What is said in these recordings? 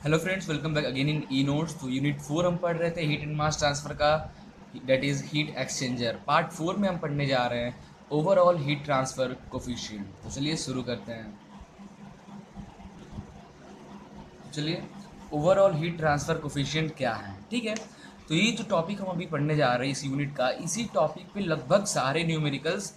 Hello friends, welcome back again in E notes. तो unit 4 हम पढ़ रहे थे हीट एंड मास ट्रांसफर का, that is heat exchanger. Part 4 में हम पढ़ने जा रहे हैं ओवरऑल हीट ट्रांसफर कोफिशिएंट। तो चलिए शुरू करते हैं। चलिए, ओवरऑल हीट ट्रांसफर कोफिशिएंट क्या है, ठीक है। तो ये जो टॉपिक हम अभी पढ़ने जा रहे हैं इस यूनिट का, इसी टॉपिक पे लगभग सारे न्यूमेरिकल्स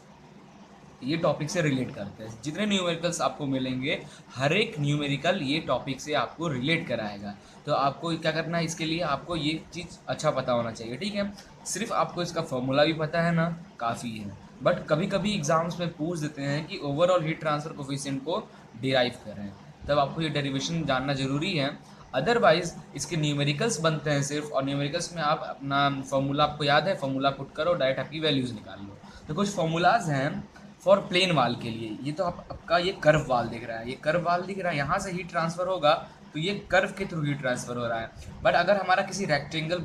ये टॉपिक से रिलेट करते हैं। जितने न्यूमेरिकल्स आपको मिलेंगे, हर एक न्यूमेरिकल ये टॉपिक से आपको रिलेट कराएगा। तो आपको क्या करना है, इसके लिए आपको ये चीज़ अच्छा पता होना चाहिए, ठीक है। सिर्फ आपको इसका फॉर्मूला भी पता है ना, काफ़ी है। बट कभी कभी एग्जाम्स में पूछ देते हैं कि ओवरऑल हीट ट्रांसफर कोफिशिएंट को डिराइव करें, तब आपको ये डेरिवेशन जानना जरूरी है। अदरवाइज इसके न्यूमेरिकल्स बनते हैं सिर्फ, और न्यूमेरिकल्स में आप अपना फॉर्मूला, आपको याद है, फॉर्मूला पुट करो, डायरेक्ट आपकी वैल्यूज़ निकाल लो। तो कुछ फॉर्मूलाज हैं फॉर प्लेन वाल के लिए। ये तो आपका ये कर्व वाल दिख रहा है, ये कर्व वाल दिख रहा है, यहाँ से हीट ट्रांसफर होगा तो ये कर्व के थ्रू हीट ट्रांसफर हो रहा है। बट अगर हमारा किसी रेक्टेंगल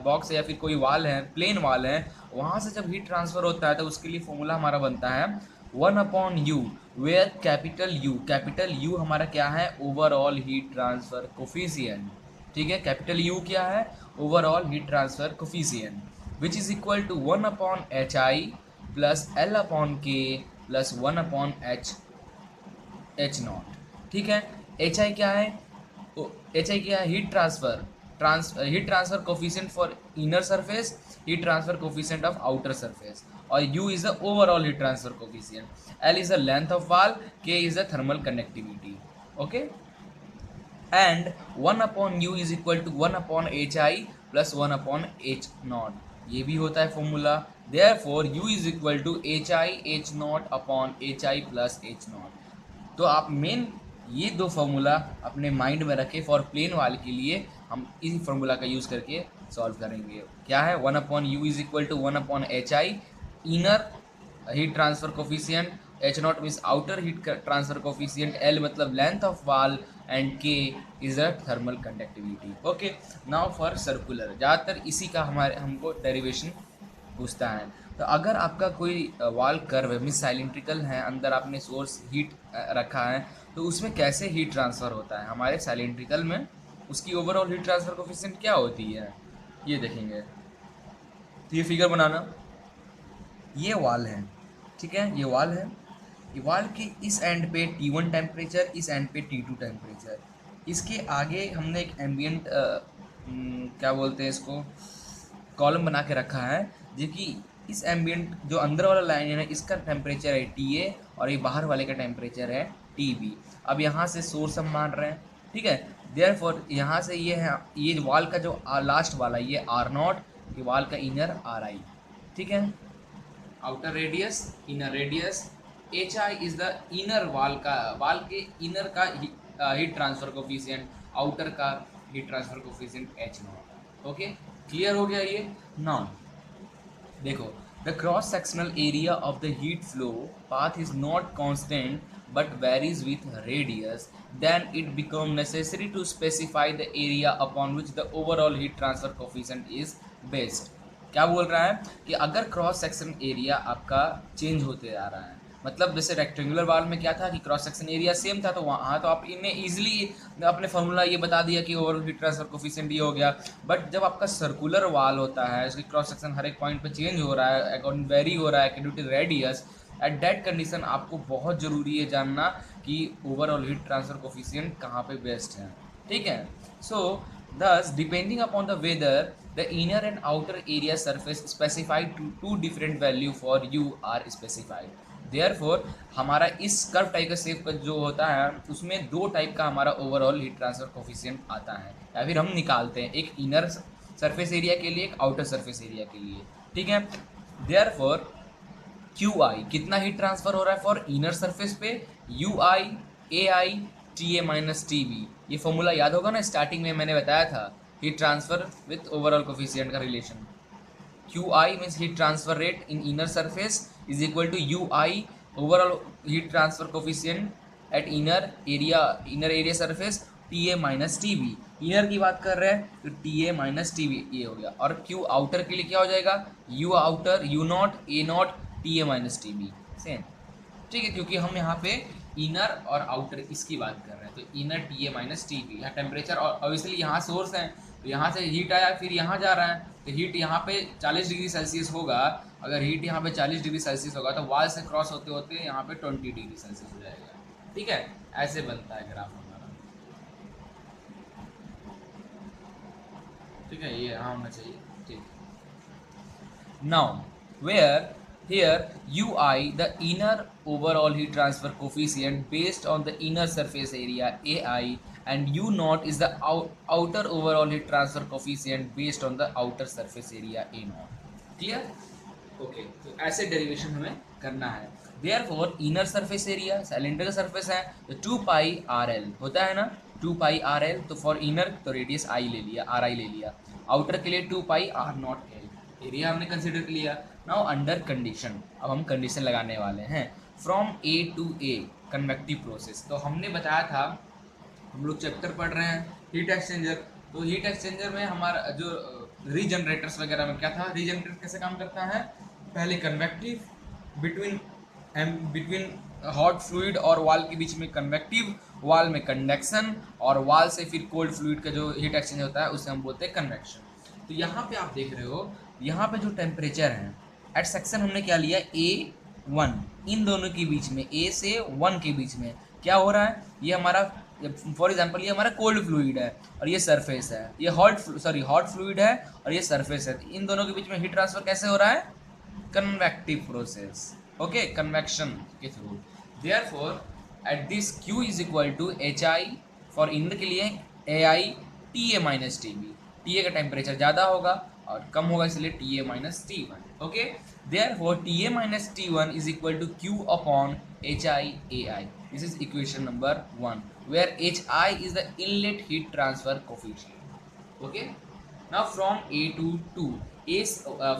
बॉक्स है या फिर कोई वाल है, प्लेन वाल है, वहाँ से जब हीट ट्रांसफर होता है तो उसके लिए फॉर्मूला हमारा बनता है 1/u, वेयर कैपिटल यू हमारा क्या है, ओवरऑल हीट ट्रांसफर कोफिशिएंट, ठीक है। कैपिटल यू क्या है, overall heat transfer coefficient, which is equal to 1/hi plus L upon K plus 1/h H naught, ठीक है। एच आई क्या है, एच आई क्या है, heat transfer coefficient for inner surface, heat transfer coefficient of outer surface, और U is the overall heat transfer coefficient, L is the length of wall, K is the thermal conductivity, okay. And 1/u is equal to 1/hi plus 1/h0, ये भी होता है formula. Therefore u is equal to hi plus h0। तो आप main ये दो formula अपने mind में रखें, फॉर प्लेन वाल के लिए हम इसी फार्मूला का यूज़ करके सॉल्व करेंगे। क्या है, 1/u is equal to 1/hi, inner heat transfer coefficient, H naught means outer heat transfer coefficient, L मतलब length of wall, and K is a thermal conductivity, okay. Now for circular, ज़्यादातर इसी का हमारे हमको derivation पूछता है। तो अगर आपका कोई वाल कर्व है, मीन्स साइलेंट्रिकल है, अंदर आपने सोर्स हीट रखा है, तो उसमें कैसे हीट ट्रांसफ़र होता है हमारे साइलेंट्रिकल में, उसकी ओवरऑल हीट ट्रांसफर कोफिशिएंट क्या होती है, ये देखेंगे। तो ये फिगर बनाना, ये वाल है, ठीक है, ये वाल है। ये वाल के इस एंड पे T1 टेम्परेचर, इस एंड पे T2 टेम्परेचर। इसके आगे हमने एक एम्बियंट क्या बोलते हैं इसको, कॉलम बना के रखा है, जो कि इस एम्बियंट जो अंदर वाला लाइन है ना, इसका टेम्परेचर है TA, और ये बाहर वाले का टेम्परेचर है TB। अब यहाँ से सोर्स हम मान रहे हैं, ठीक है। देयरफॉर यहाँ से ये है, ये वाल का जो लास्ट वाला ये R0, ये वाल का इनर RI, ठीक है। Outer radius, inner radius, H I is the inner वाल का, वाल के इनर का हीट ट्रांसफर कोफिशिएंट, आउटर का heat transfer coefficient H not, okay. Clear हो गया ये। नाउ देखो, the cross sectional area of the heat flow path is not constant but varies with radius, then it become necessary to specify the area upon which the overall heat transfer coefficient is based। क्या बोल रहा है कि अगर cross section area आपका change होते जा रहा है, मतलब जैसे रेक्टेंगुलर वाल में क्या था कि क्रॉस सेक्शन एरिया सेम था, तो वहाँ तो आप इन्हें ईजिली अपने फॉर्मूला ये बता दिया कि ओवरऑल हीट ट्रांसफर कोफिशिएंट ये हो गया। बट जब आपका सर्कुलर वाल होता है, उसकी क्रॉस सेक्शन हर एक पॉइंट पे चेंज हो रहा है, अकॉर्डिंग वेरी हो रहा है due to radius, at that condition आपको बहुत ज़रूरी है जानना कि ओवरऑल हीट ट्रांसफर कोफिशिएंट कहाँ पे बेस्ट है, ठीक है। So thus depending upon the whether the inner and outer area surface specified to different value for U are specified. Therefore हमारा इस कर्व टाइप का शेप का जो होता है, उसमें दो टाइप का हमारा ओवरऑल हीट ट्रांसफर कोफिशिएंट आता है, या फिर हम निकालते हैं, एक इनर सरफेस एरिया के लिए, एक आउटर सरफेस एरिया के लिए, ठीक है। देयरफॉर क्यू आई कितना हीट ट्रांसफर हो रहा है फॉर इनर सरफेस पे, U I A I T A minus T B. ये फॉर्मूला याद होगा ना, स्टार्टिंग में मैंने बताया था heat transfer with overall coefficient का relation. Q I means heat transfer rate in inner surface is equal to U I overall heat transfer coefficient at inner area surface T A minus T B. Inner की बात कर रहे हैं तो T A minus T B ये हो गया, और क्यू आउटर के लिए क्या हो जाएगा, U outer U naught A naught T A minus T B, same, ठीक है। क्योंकि हम यहाँ पे इनर और आउटर इसकी बात कर रहे हैं, तो inner T A minus T B. यहाँ टेम्परेचर और ऑब्वियसली यहाँ सोर्स है, तो यहाँ से हीट आया फिर यहाँ जा रहा है, तो हीट यहाँ पे 40 डिग्री सेल्सियस होगा। अगर हीट यहाँ पे 40 डिग्री सेल्सियस होगा तो वाल से क्रॉस होते होते यहाँ पे 20 डिग्री सेल्सियस हो जाएगा। ठीक है, ऐसे बनता है ग्राफ हमारा। ठीक है, ये यहाँ होना चाहिए। ठीक, now where here ui the inner overall heat transfer coefficient based on the inner surface area ai and u naught is the outer overall heat transfer coefficient based on the outer surface area a naught। clear? Okay, तो ऐसे derivation हमें करना है। Therefore inner surface area cylinder का surface है तो 2 पाई R L होता है ना, 2 पाई आर एल। तो फॉर इनर तो रेडियस आई ले लिया, आर आई ले लिया। आउटर के लिए 2 पाई आर नॉट एल। एरिया हमने कंसिडर कर लिया। नाउ अंडर कंडीशन, अब हम कंडीशन लगाने वाले हैं। From A to A convective process, तो हमने बताया था, हम लोग चैप्टर पढ़ रहे हैं हीट एक्सचेंजर। तो हीट एक्सचेंजर में हमारा जो रीजनरेटर्स वगैरह में क्या था, रीजनरेटर कैसे काम करता है, पहले कन्वेक्टिव, बिटवीन हॉट फ्लूइड और वाल के बीच में कन्वेक्टिव, वाल में कंडक्शन, और वाल से फिर कोल्ड फ्लूइड का जो हीट एक्सचेंज होता है उसे हम बोलते हैं कन्वेक्शन। तो यहाँ पे आप देख रहे हो, यहाँ पे जो टेम्परेचर है एट सेक्शन हमने क्या लिया, A1, इन दोनों के बीच में, A से 1 के बीच में क्या हो रहा है, ये हमारा फॉर एग्जांपल ये हमारा कोल्ड फ्लूइड है और ये सरफेस है, ये हॉट फ्लूइड है और ये सरफेस है। तो इन दोनों के बीच में हीट ट्रांसफर कैसे हो रहा है, कन्वेक्टिव प्रोसेस, ओके, कन्वेक्शन के थ्रू। Therefore at this Q is equal to HI, for inner के लिए AI TA minus TB। TA का टेम्परेचर ज़्यादा होगा और कम होगा, इसलिए TA minus T1। Okay, therefore TA minus T1 is equal to Q upon HI AI। This is equation number 1 where HI is the inlet heat transfer coefficient. Okay, now from A to 2,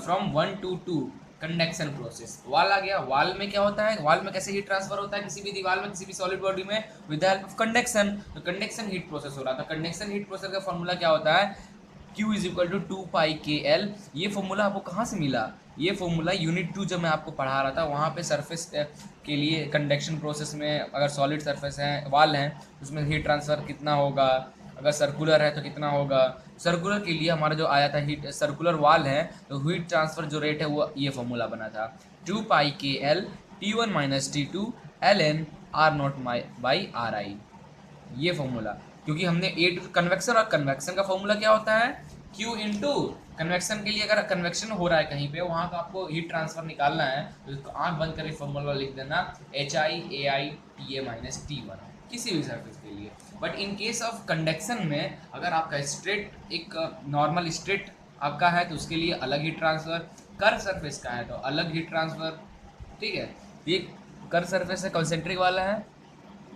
from 1 to 2 conduction process. वाल आ गया, वाल में क्या होता है, वाल में कैसे हीट ट्रांसफर होता है किसी भी दीवार में, किसी भी सॉलिड बॉडी में, with the help of conduction. तो कंडक्शन हीट प्रोसेस हो रहा था। कंडक्शन हीट प्रोसेस का फॉर्मूला क्या होता है, Q is equal to 2 pi KL। ये फॉर्मूला आपको कहाँ से मिला, ये फॉर्मूला यूनिट 2 जब मैं आपको पढ़ा रहा था वहाँ पे सरफेस के लिए कंडक्शन प्रोसेस में अगर सॉलिड सरफेस है, वाल है, उसमें हीट ट्रांसफर कितना होगा, अगर सर्कुलर है तो कितना होगा। सर्कुलर के लिए हमारा जो आया था हीट, सर्कुलर वाल है तो हीट ट्रांसफर जो रेट है वो ये फॉर्मूला बना था 2 pi KL T1 minus T2 ln R not by RI। ये फॉर्मूला, क्योंकि हमने ए टू कन्वेक्शन, और कन्वेक्शन का फॉर्मूला क्या होता है, Q इंटू कन्वेक्शन के लिए अगर कन्वेक्शन हो रहा है कहीं पे, वहाँ का आपको हीट ट्रांसफर निकालना है तो आँख बंद करके फॉर्मूला लिख देना HI AI TA minus T1 किसी भी सर्फेस के लिए। But in case of conduction में अगर आपका स्ट्रेट, एक नॉर्मल स्ट्रेट आपका है तो उसके लिए अलग हीट ट्रांसफर, कर्व सरफेस का है तो अलग हीट ट्रांसफर। ठीक है, ये कर्व सरफेस है, कंसेंट्रिक वाला है,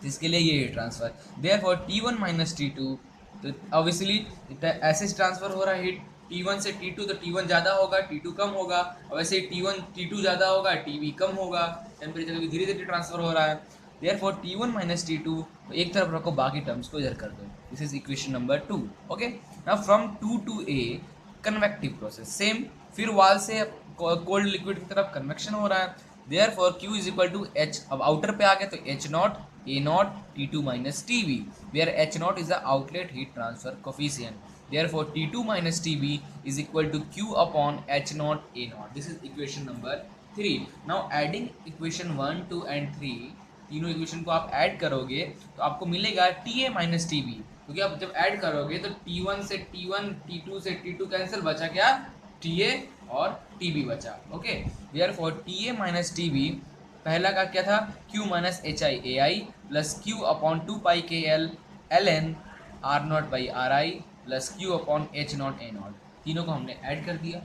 तो इसके लिए ये heat transfer. Therefore T1 minus T2, तो ऑब्वियसली ऐसे ट्रांसफर हो रहा है हीट T1 से T2, तो T1 ज़्यादा होगा, T2 कम होगा, और वैसे T2 ज़्यादा होगा, TB कम होगा। टेम्परेचर भी धीरे धीरे ट्रांसफर हो रहा है। देयरफॉर T1 माइनस T2, तो एक तरफ रखो, बाकी टर्म्स को इधर कर दो। This is equation number 2। Okay, now from 2 to A convective process, same, फिर वाल से कोल्ड लिक्विड की तरफ कन्वेक्शन हो रहा है। Therefore Q is equal to H, अब आउटर पे आ गए तो H naught A naught T2 minus TB, where H naught is the outlet heat transfer coefficient. Therefore T2 minus TB is equal to Q upon H naught A naught. This is equation number 3. Now adding equation 1, 2 and 3, तीनों equation को आप add करोगे तो आपको मिलेगा TA minus TB, क्योंकि आप जब ऐड करोगे तो T1 से T1, T2 से T2 कैंसिल, बचा क्या, TA और TB बचा। Okay, Therefore TA minus TB पहला का क्या था, Q minus HI AI plus Q upon 2 pi KL ln R not by RI plus Q upon H naught A not, तीनों को हमने ऐड कर दिया।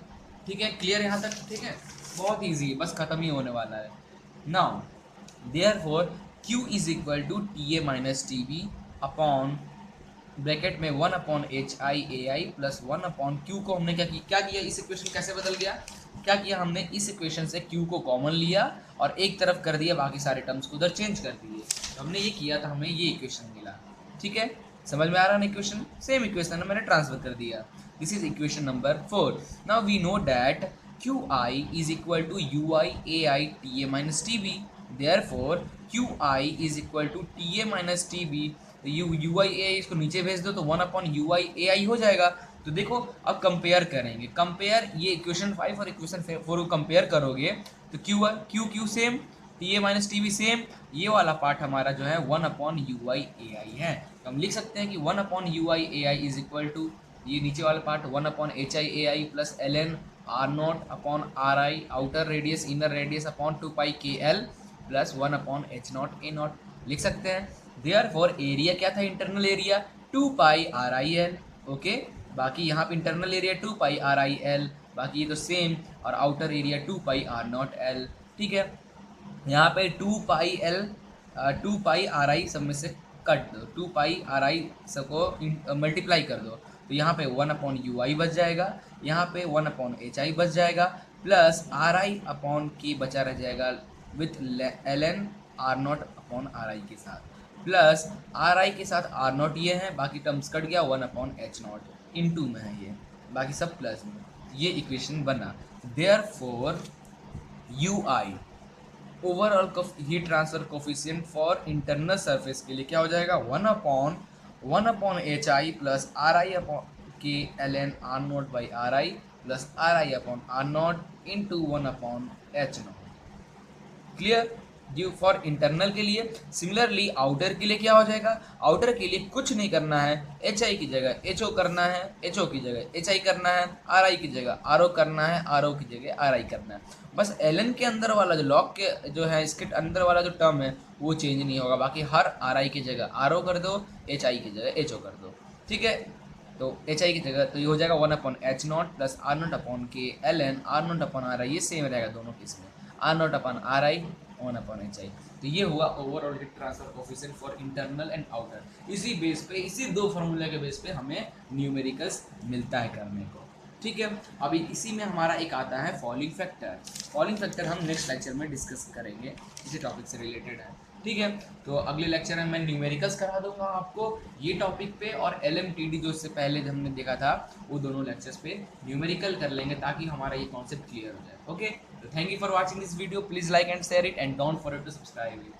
ठीक है, क्लियर यहाँ तक? ठीक है, बहुत ईजी है, बस खत्म ही होने वाला है। Now therefore Q is equal to TA minus TB upon bracket में 1 upon HI AI plus 1 upon Q को हमने क्या किया, इस इक्वेशन कैसे बदल गया, क्या किया हमने, इस इक्वेशन से Q को कॉमन लिया और एक तरफ कर दिया, बाकी सारे टर्म्स को उधर चेंज कर दिए। तो हमने ये किया था, हमें ये इक्वेशन मिला। ठीक है, समझ में आ रहा है ना इक्वेशन, सेम इक्वेशन मैंने ट्रांसफर कर दिया। This is equation number 4। Now we know that QI is equal to UI AI TA minus TB। Therefore Q I is equal to T A minus T B, U I A I इसको नीचे भेज दो तो 1/UI/AI हो जाएगा। तो देखो अब कंपेयर करेंगे, कंपेयर ये इक्वेशन 5 और इक्वेशन 4 को कंपेयर करोगे तो Q Q same, T A minus T B same, ये वाला पार्ट हमारा जो है 1/UI/AI है। तो हम लिख सकते हैं कि 1/UI/AI इज इक्वल टू ये नीचे वाला part 1/HI/AI plus ln R0/RI outer radius inner radius upon 2πKL plus 1/H0 लिख सकते हैं। देयरफॉर एरिया क्या था, इंटरनल एरिया 2πRIL, ओके। बाकी यहाँ पे इंटरनल एरिया 2πRIL, बाकी ये तो सेम, और आउटर एरिया 2πR0L, ठीक है। यहाँ पे 2πRI सब में से कट दो, 2πRI सबको मल्टीप्लाई कर दो, तो यहाँ पे 1/UI बच जाएगा, यहाँ पे 1/HI बच जाएगा, प्लस RI/K बचा रह जाएगा विथ ln R0/RI के साथ, प्लस RI के साथ R0 ये है, बाकी टर्म्स कट गया, 1/H0 इनटू में है ये, बाकी सब प्लस में, ये इक्वेशन बना। Therefore UI overall heat transfer coefficient for internal surface के लिए क्या हो जाएगा, 1/HI plus RI/K ln R0/RI plus RI/R0 into 1/H0। Clear, due for internal के लिए। सिमिलरली आउटर के लिए क्या हो जाएगा, आउटर के लिए कुछ नहीं करना है, HI की जगह HO करना है, HO की जगह HI करना है, RI की जगह RO करना है, RO की जगह RI करना है। बस LN के अंदर वाला जो लॉग के जो है इसके अंदर वाला जो टर्म है वो चेंज नहीं होगा, बाकी हर RI की जगह RO कर दो, HI की जगह HO कर दो, ठीक है। तो HI की जगह तो ये हो जाएगा 1/H0 plus R0/K ln R0/RI, ये सेम रहेगा दोनों केस में, R0/RI 1/HI। तो ये हुआ overall heat transfer coefficient for internal and outer. इसी बेस पे, इसी दो फार्मूले के बेस पे हमें न्यूमेरिकल्स मिलता है करने को, ठीक है। अभी इसी में हमारा एक आता है फॉलिंग फैक्टर। फॉलिंग फैक्टर हम नेक्स्ट लेक्चर में डिस्कस करेंगे, इसी टॉपिक से रिलेटेड है, ठीक है। तो अगले लेक्चर में मैं न्यूमेरिकल्स करा दूंगा आपको ये टॉपिक पे, और LMTD जो इससे पहले हमने देखा था वो दोनों लेक्चर्स पे न्यूमेरिकल कर लेंगे ताकि हमारा ये कॉन्सेप्ट क्लियर हो जाए, ओके। तो thank you for watching this video, please like and share it and don't forget to subscribe it.